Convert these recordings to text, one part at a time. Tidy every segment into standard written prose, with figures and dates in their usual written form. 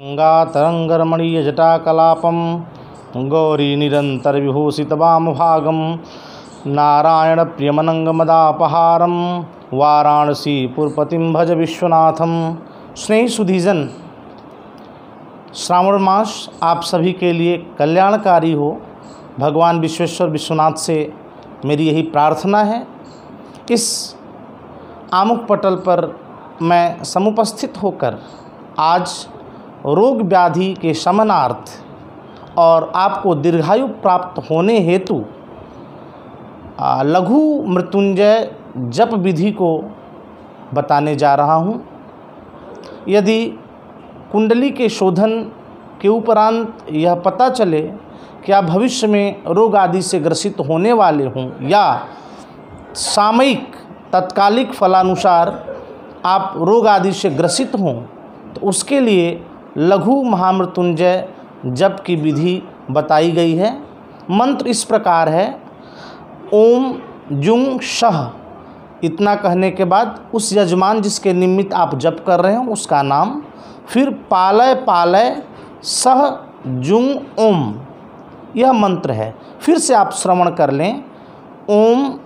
गंगातरंगरमणीयजटाकलापं गौरीनिरन्तरविभूषितवामभागं नारायणप्रियमनङ्गमदापहारं वाराणसीपुरपतिं भज विश्वनाथम। स्नेही सुधीजन, श्रावण मास आप सभी के लिए कल्याणकारी हो। भगवान विश्वेश्वर विश्वनाथ से मेरी यही प्रार्थना है। इस आमुख पटल पर मैं समुपस्थित होकर आज रोग व्याधि के शमनार्थ और आपको दीर्घायु प्राप्त होने हेतु लघु मृत्युंजय जप विधि को बताने जा रहा हूँ। यदि कुंडली के शोधन के उपरांत यह पता चले कि आप भविष्य में रोग आदि से ग्रसित होने वाले हों या सामयिक तत्कालिक फलानुसार आप रोग आदि से ग्रसित हों, तो उसके लिए लघु महामृत्युंजय जप की विधि बताई गई है। मंत्र इस प्रकार है: ओम जुंग शह। इतना कहने के बाद उस यजमान जिसके निमित्त आप जप कर रहे हैं उसका नाम, फिर पालय पालय सह जुंग ओम, यह मंत्र है। फिर से आप श्रवण कर लें। ओम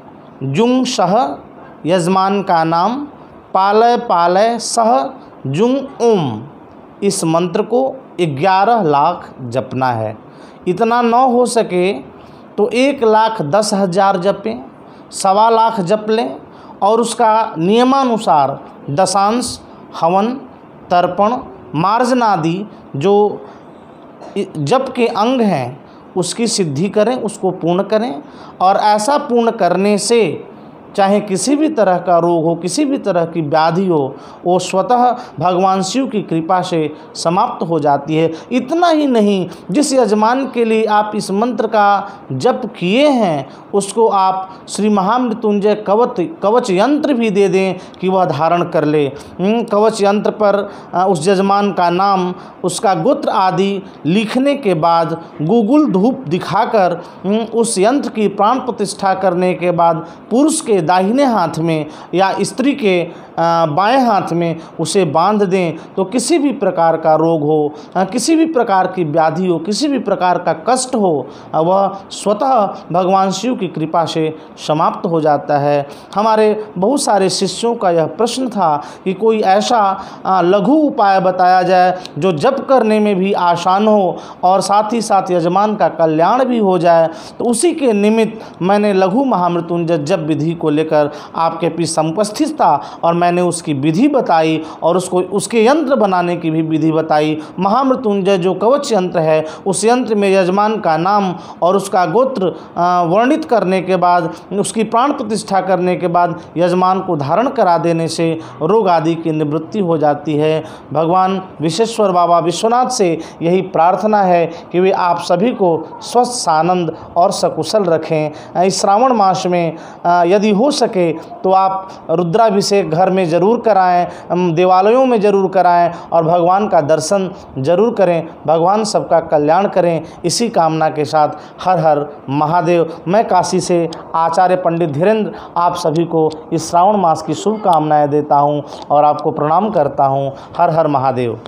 जुंग शह यजमान का नाम, पालय पालय सह जुंग ओम। इस मंत्र को 11 लाख जपना है। इतना न हो सके तो 1,10,000 जपें, 1.25 लाख जप लें और उसका नियमानुसार दशांश, हवन, तर्पण, मार्जन आदि जो जप के अंग हैं उसकी सिद्धि करें, उसको पूर्ण करें। और ऐसा पूर्ण करने से चाहे किसी भी तरह का रोग हो, किसी भी तरह की व्याधि हो, वो स्वतः भगवान शिव की कृपा से समाप्त हो जाती है। इतना ही नहीं, जिस यजमान के लिए आप इस मंत्र का जप किए हैं उसको आप श्री महामृत्युंजय कवच यंत्र भी दे दें कि वह धारण कर ले। कवच यंत्र पर उस यजमान का नाम, उसका गोत्र आदि लिखने के बाद गूगल धूप दिखाकर उस यंत्र की प्राण प्रतिष्ठा करने के बाद पुरुष के दाहिने हाथ में या स्त्री के बाएं हाथ में उसे बांध दें, तो किसी भी प्रकार का रोग हो, किसी भी प्रकार की व्याधि हो, किसी भी प्रकार का कष्ट हो, वह स्वतः भगवान शिव की कृपा से समाप्त हो जाता है। हमारे बहुत सारे शिष्यों का यह प्रश्न था कि कोई ऐसा लघु उपाय बताया जाए जो जप करने में भी आसान हो और साथ ही साथ यजमान का कल्याण भी हो जाए। तो उसी के निमित्त मैंने लघु महामृत्युंजय जप विधि को लेकर आपके बीच समुपस्थित था और मैंने उसकी विधि बताई और उसके यंत्र बनाने की भी विधि बताई। महामृत्युंजय जो कवच यंत्र है, उस यंत्र में यजमान का नाम और उसका गोत्र वर्णित करने के बाद, उसकी प्राण प्रतिष्ठा करने के बाद यजमान को धारण करा देने से रोग आदि की निवृत्ति हो जाती है। भगवान विश्वेश्वर बाबा विश्वनाथ से यही प्रार्थना है कि वे आप सभी को स्वस्थ, सानंद और सकुशल रखें। इस श्रावण मास में यदि हो सके तो आप रुद्राभिषेक घर में ज़रूर कराएं, देवालयों में ज़रूर कराएं और भगवान का दर्शन ज़रूर करें। भगवान सबका कल्याण करें, इसी कामना के साथ हर हर महादेव। मैं काशी से आचार्य पंडित धीरेन्द्र आप सभी को इस श्रावण मास की शुभकामनाएं देता हूं और आपको प्रणाम करता हूं। हर हर महादेव।